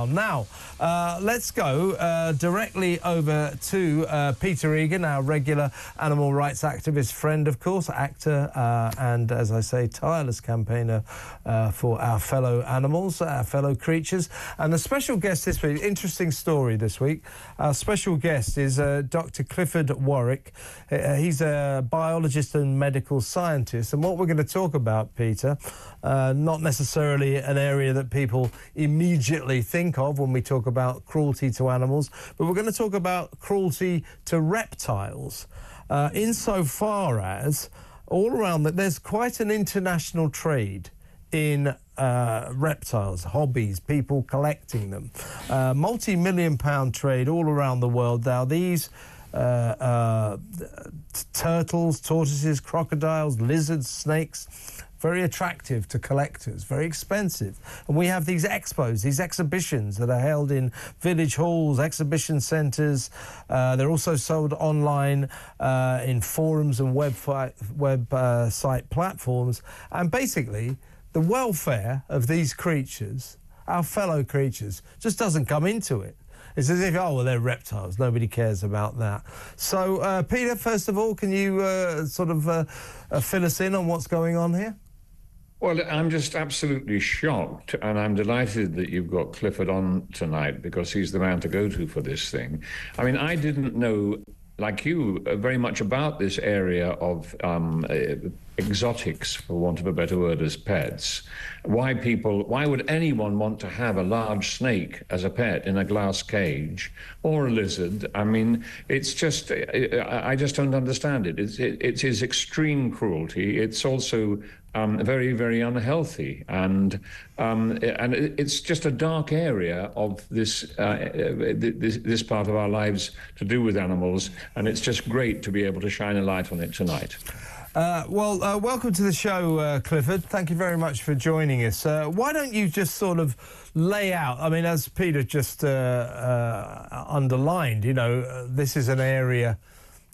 Now, let's go directly over to Peter Egan, our regular animal rights activist friend, of course, actor, and, as I say, tireless campaigner for our fellow animals, our fellow creatures. And the special guest this week, interesting story this week, our special guest is Dr. Clifford Warwick. He's a biologist and medical scientist. And what we're going to talk about, Peter, not necessarily an area that people immediately think of when we talk about cruelty to animals, but we're going to talk about cruelty to reptiles, insofar as all around that there's quite an international trade in reptiles, hobbies, people collecting them. Multi-million-pound trade all around the world. Now, these turtles, tortoises, crocodiles, lizards, snakes, very attractive to collectors, very expensive. And we have these expos, these exhibitions that are held in village halls, exhibition centres. They're also sold online in forums and website platforms. And basically, the welfare of these creatures, our fellow creatures, just doesn't come into it. It's as if, oh, well, they're reptiles. Nobody cares about that. So, Peter, first of all, can you fill us in on what's going on here? Well, I'm just absolutely shocked, and I'm delighted that you've got Clifford on tonight because he's the man to go to for this thing. I mean, I didn't know, like you, very much about this area of exotics, for want of a better word, as pets. Why would anyone want to have a large snake as a pet in a glass cage, or a lizard? I mean, it's just, I just don't understand it. It is extreme cruelty. It's also very, very unhealthy, and it's just a dark area of this this part of our lives to do with animals, and it's just great to be able to shine a light on it tonight. Welcome to the show, Clifford. Thank you very much for joining us. Why don't you just sort of lay out, I mean, as Peter just underlined, you know, this is an area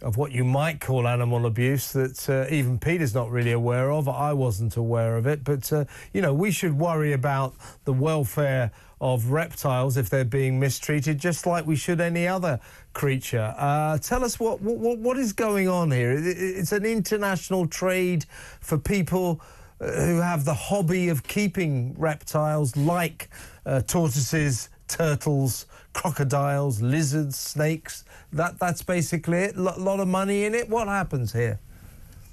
of what you might call animal abuse that even Peter's not really aware of. I wasn't aware of it, but, you know, we should worry about the welfare of reptiles if they're being mistreated, just like we should any other creature. Tell us what is going on here. It's an international trade for people who have the hobby of keeping reptiles like tortoises, turtles, crocodiles, lizards, snakes. That's basically it. Lot of money in it. What happens here?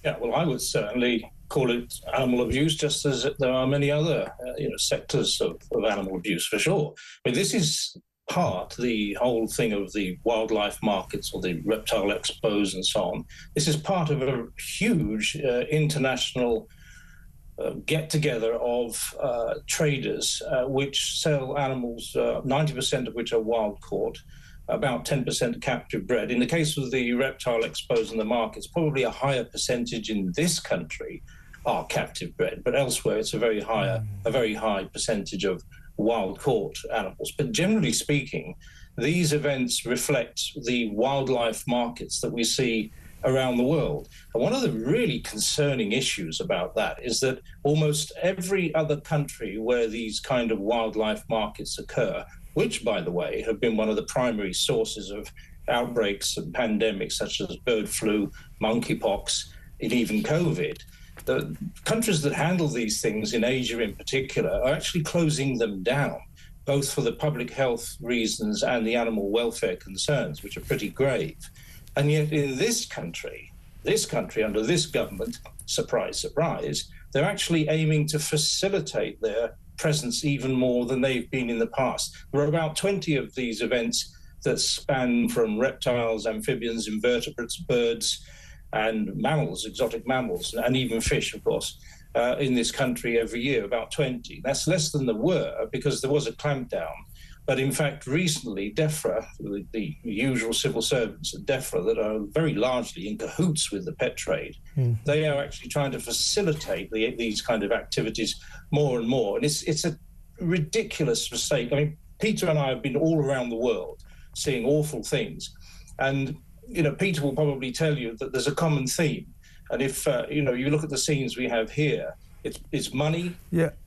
Yeah, well, I would certainly call it animal abuse, just as there are many other sectors of animal abuse, for sure. I mean, this is the whole thing of the wildlife markets or the reptile expos and so on. This is part of a huge international get-together of traders which sell animals, 90% of which are wild-caught, about 10% captive bred. In the case of the reptile expos and the markets, probably a higher percentage in this country are captive bred, but elsewhere it's a very high percentage of wild-caught animals. But generally speaking, these events reflect the wildlife markets that we see around the world. And one of the really concerning issues about that is that almost every other country where these kind of wildlife markets occur, which, by the way, have been one of the primary sources of outbreaks and pandemics such as bird flu, monkeypox, and even COVID, the countries that handle these things, in Asia in particular, are actually closing them down, both for the public health reasons and the animal welfare concerns, which are pretty grave. And yet in this country, under this government, surprise, surprise, they're actually aiming to facilitate their presence even more than they've been in the past. There are about 20 of these events that span from reptiles, amphibians, invertebrates, birds, and mammals, exotic mammals, and even fish, of course, in this country every year, about 20. That's less than there were because there was a clampdown. But in fact, recently, DEFRA, the usual civil servants at DEFRA that are very largely in cahoots with the pet trade, they are actually trying to facilitate these kind of activities more and more. And it's a ridiculous mistake. I mean, Peter and I have been all around the world seeing awful things. And, you know, Peter will probably tell you that there's a common theme. And if, you look at the scenes we have here, it's money,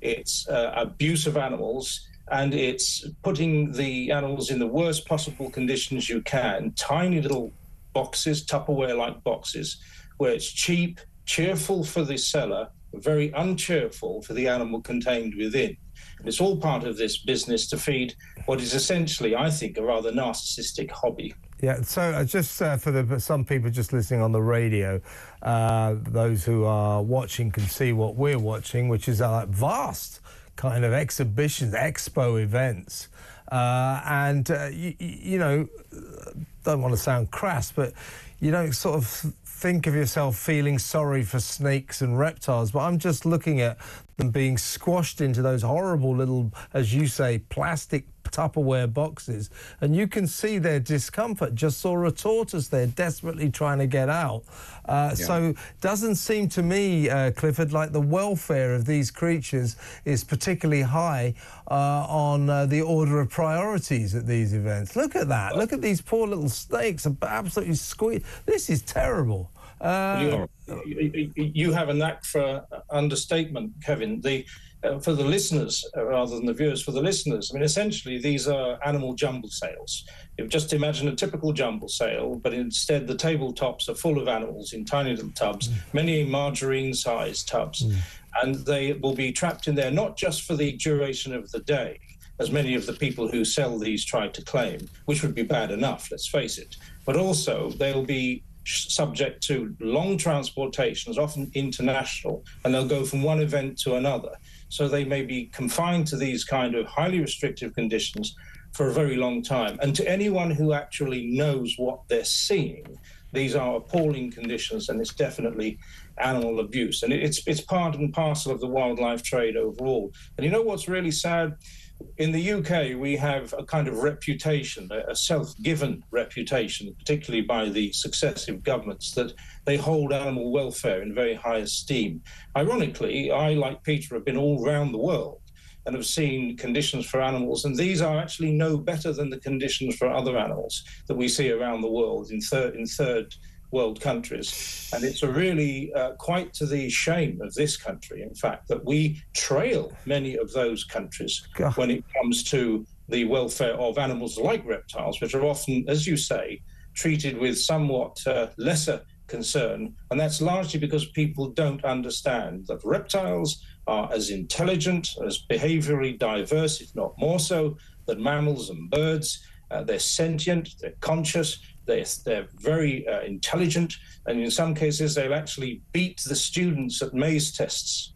it's abuse of animals, and it's putting the animals in the worst possible conditions you can, tiny little boxes, Tupperware-like boxes, where it's cheap, cheerful for the seller, very uncheerful for the animal contained within. And it's all part of this business to feed what is essentially, I think, a rather narcissistic hobby. Yeah, so just for some people just listening on the radio, those who are watching can see what we're watching, which is vast kind of exhibitions, expo events. You know, don't want to sound crass, but you don't sort of think of yourself feeling sorry for snakes and reptiles, but I'm just looking at them being squashed into those horrible little, as you say, plastic Tupperware boxes, and you can see their discomfort. Just saw a tortoise there desperately trying to get out. So doesn't seem to me, Clifford, like the welfare of these creatures is particularly high on the order of priorities at these events. Look at that. Look at these poor little snakes, absolutely squeezed. This is terrible. You have a knack for understatement, Kevin. For the listeners, rather than the viewers, for the listeners, I mean, essentially, these are animal jumble sales. You just imagine a typical jumble sale, but instead the tabletops are full of animals in tiny little tubs, many margarine-sized tubs, and they will be trapped in there not just for the duration of the day, as many of the people who sell these try to claim, which would be bad enough, let's face it, but also they'll be subject to long transportations, often international, and they'll go from one event to another. So they may be confined to these kind of highly restrictive conditions for a very long time. And to anyone who actually knows what they're seeing, these are appalling conditions, and it's definitely animal abuse. And it's part and parcel of the wildlife trade overall. And you know what's really sad? In the UK, we have a kind of reputation, a self-given reputation, particularly by the successive governments, that they hold animal welfare in very high esteem. Ironically, I, like Peter, have been all around the world and have seen conditions for animals, and these are actually no better than the conditions for other animals that we see around the world in third world countries. And it's really quite to the shame of this country, in fact, that we trail many of those countries when it comes to the welfare of animals like reptiles, which are often, as you say, treated with somewhat lesser concern. And that's largely because people don't understand that reptiles are as intelligent, as behaviorally diverse, if not more so, than mammals and birds. They're sentient, they're conscious, they're very intelligent, and in some cases they'll actually beat the students at maze tests.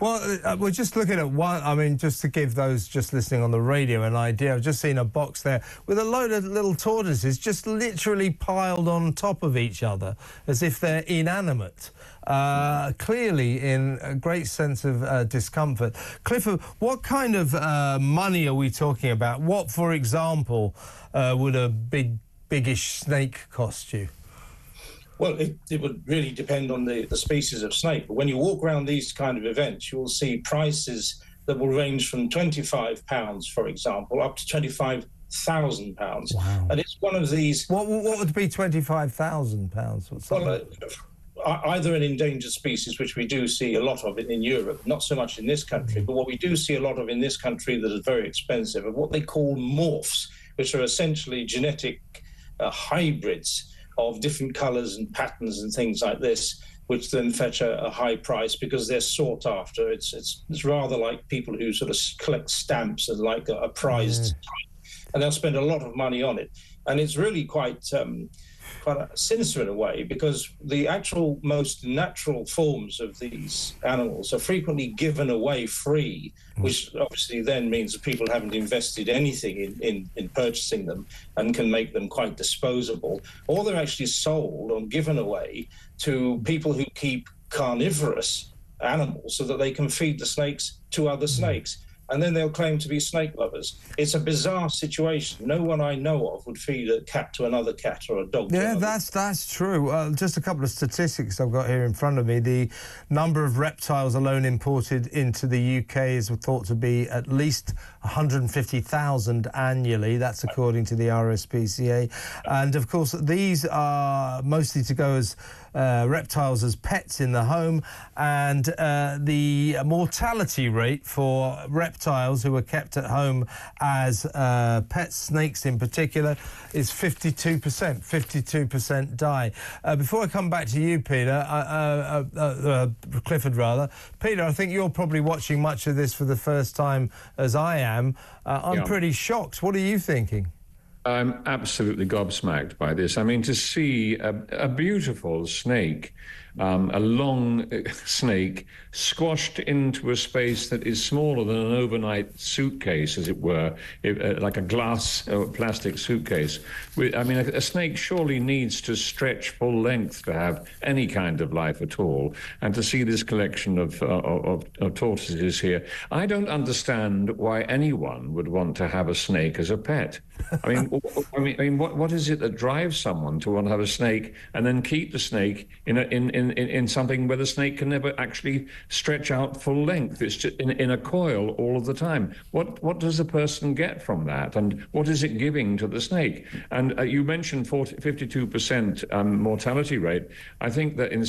Well, we're just looking at one. I mean, just to give those just listening on the radio an idea, I've just seen a box there with a load of little tortoises just literally piled on top of each other as if they're inanimate. Clearly in a great sense of discomfort. Clifford, what kind of money are we talking about? What, for example, would a biggish snake cost you? Well, it would really depend on the species of snake. But when you walk around these kind of events, you will see prices that will range from £25, for example, up to £25,000. Wow. And it's one of these... What would be £25,000? Well, either an endangered species, which we do see a lot of in Europe, not so much in this country, but what we do see a lot of in this country that is very expensive are what they call morphs, which are essentially genetic hybrids of different colours and patterns and things like this, which then fetch a high price because they're sought after. It's rather like people who sort of collect stamps as like a prized type, and they'll spend a lot of money on it. And it's really quite sinister in a way, because the actual most natural forms of these animals are frequently given away free, which obviously then means that people haven't invested anything in purchasing them and can make them quite disposable, or they're actually sold or given away to people who keep carnivorous animals so that they can feed the snakes to other snakes. And then they'll claim to be snake lovers. It's a bizarre situation. No one I know of would feed a cat to another cat or a dog to another. Yeah, that's true. Just a couple of statistics I've got here in front of me. The number of reptiles alone imported into the UK is thought to be at least 150,000 annually. That's according to the RSPCA. And, of course, these are mostly to go as reptiles as pets in the home, and the mortality rate for reptiles reptiles who are kept at home as pet snakes in particular is 52%. 52% die. Before I come back to you, Peter, Clifford rather, Peter, I think you're probably watching much of this for the first time as I am. I'm pretty shocked. What are you thinking? I'm absolutely gobsmacked by this. I mean, to see a beautiful snake, a long snake, squashed into a space that is smaller than an overnight suitcase, as it were, like a glass or plastic suitcase. I mean, a snake surely needs to stretch full length to have any kind of life at all. And to see this collection of tortoises here, I don't understand why anyone would want to have a snake as a pet. I mean, what is it that drives someone to want to have a snake and then keep the snake in something where the snake can never actually stretch out full length? It's just in a coil all of the time. What does the person get from that, and what is it giving to the snake? And you mentioned 52% mortality rate. I think that in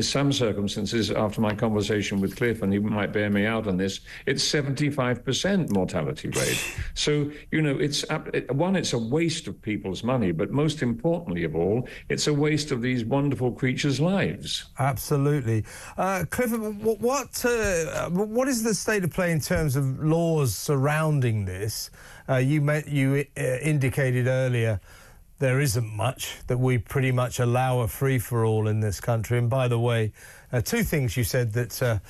some circumstances, after my conversation with Cliff, and he might bear me out on this, it's 75% mortality rate. So it's a waste of people's money, but most importantly of all, it's a waste of these wonderful creatures' lives. Absolutely. Clifford, what is the state of play in terms of laws surrounding this? You indicated earlier there isn't much, that we pretty much allow a free-for-all in this country. And by the way, two things you said that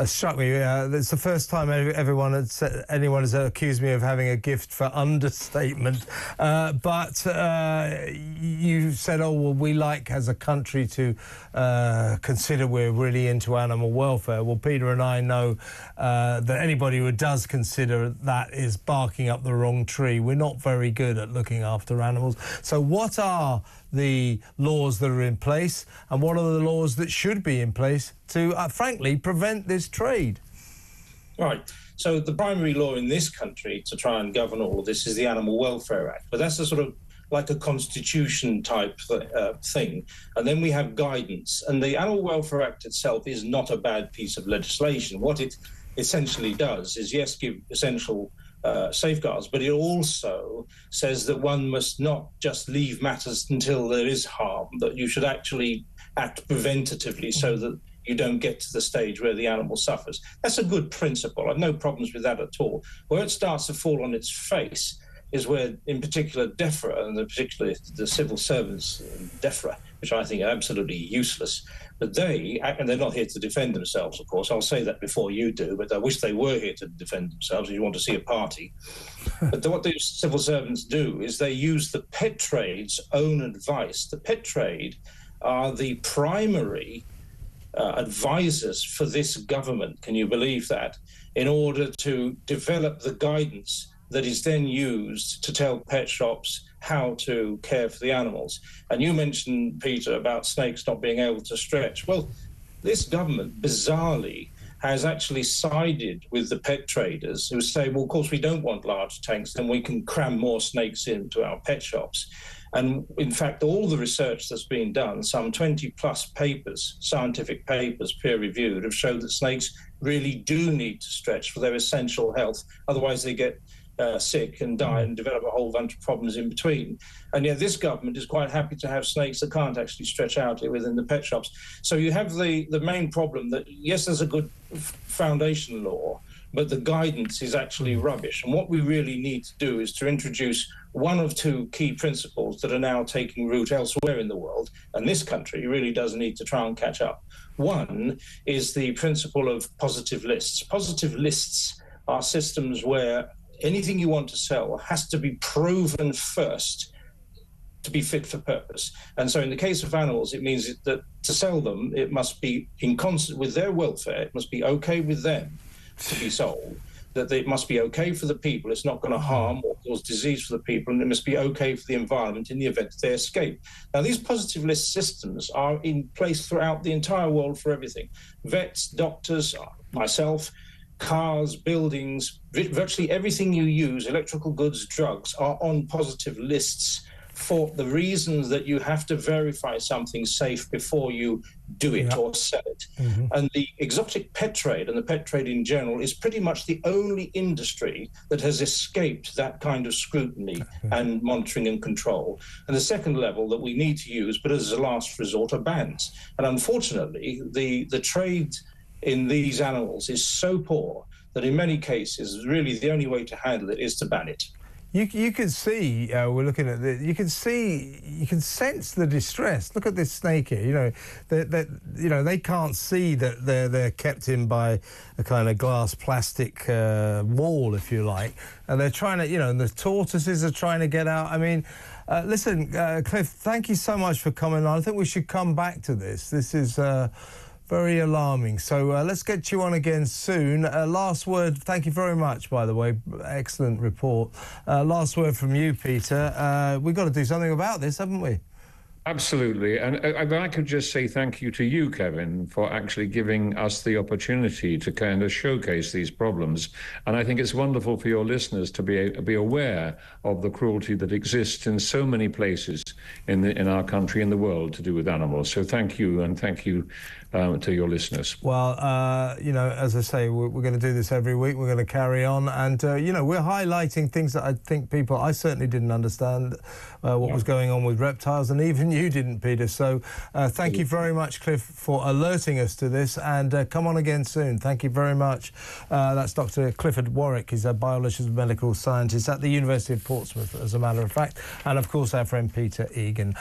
struck me. It's the first time anyone has accused me of having a gift for understatement. But you said, oh, well, we like as a country to consider we're really into animal welfare. Well, Peter and I know that anybody who does consider that is barking up the wrong tree. We're not very good at looking after animals. So what are the laws that are in place, and what are the laws that should be in place to, frankly, prevent this trade? Right. So the primary law in this country to try and govern all of this is the Animal Welfare Act. But that's a sort of like a constitution type thing. And then we have guidance. And the Animal Welfare Act itself is not a bad piece of legislation. What it essentially does is, yes, give essential safeguards, but it also says that one must not just leave matters until there is harm, that you should actually act preventatively so that you don't get to the stage where the animal suffers. That's a good principle. I've no problems with that at all. Where it starts to fall on its face is where, in particular, DEFRA, and particularly the civil servants, DEFRA, which I think are absolutely useless, but they're not here to defend themselves, of course. I'll say that before you do, but I wish they were here to defend themselves if you want to see a party. But what these civil servants do is they use the pet trade's own advice. The pet trade are the primary advisors for this government, can you believe that, in order to develop the guidance that is then used to tell pet shops how to care for the animals. And you mentioned, Peter, about snakes not being able to stretch. Well, this government, bizarrely, has actually sided with the pet traders who say, well, of course, we don't want large tanks, then we can cram more snakes into our pet shops. And in fact, all the research that's been done, some 20 plus papers, scientific papers, peer-reviewed, have showed that snakes really do need to stretch for their essential health. Otherwise, they get sick and die and develop a whole bunch of problems in between. And yet this government is quite happy to have snakes that can't actually stretch out within the pet shops. So you have the main problem that, yes, there's a good foundation law, but the guidance is actually rubbish. And what we really need to do is to introduce one of two key principles that are now taking root elsewhere in the world, and this country really does need to try and catch up. One is the principle of positive lists. Positive lists are systems where anything you want to sell has to be proven first to be fit for purpose. And so in the case of animals, it means that to sell them, it must be in concert with their welfare. It must be okay with them to be sold, that it must be okay for the people. It's not going to harm or cause disease for the people, and it must be okay for the environment in the event that they escape. Now, these positive list systems are in place throughout the entire world for everything. Vets, doctors, myself, cars, buildings, virtually everything you use, electrical goods, drugs, are on positive lists for the reasons that you have to verify something safe before you do it or sell it. And the exotic pet trade and the pet trade in general is pretty much the only industry that has escaped that kind of scrutiny and monitoring and control. And the second level that we need to use, but as a last resort, are bans. And unfortunately, the trade in these animals is so poor that in many cases, really the only way to handle it is to ban it. You can see, we're looking at this, you can sense the distress. Look at this snake here, they can't see that they're kept in by a kind of glass plastic wall, if you like, and they're trying to, and the tortoises are trying to get out. I mean, listen, Cliff, thank you so much for coming on. I think we should come back to this. This is very alarming. So let's get you on again soon. Last word, thank you very much, by the way. Excellent report. Last word from you, Peter. We've got to do something about this, haven't we? Absolutely. And if I could just say thank you to you, Kevin, for actually giving us the opportunity to kind of showcase these problems. And I think it's wonderful for your listeners to be aware of the cruelty that exists in so many places in our country, in the world, to do with animals. So thank you, and thank you to your listeners. Well, as I say, we're going to do this every week. We're going to carry on. And, we're highlighting things that I think I certainly didn't understand what was going on with reptiles, and even you didn't, Peter. So thank you very much, Cliff, for alerting us to this, and come on again soon. Thank you very much. That's Dr. Clifford Warwick. He's a biologist and medical scientist at the University of Portsmouth, as a matter of fact, and, of course, our friend Peter Egan.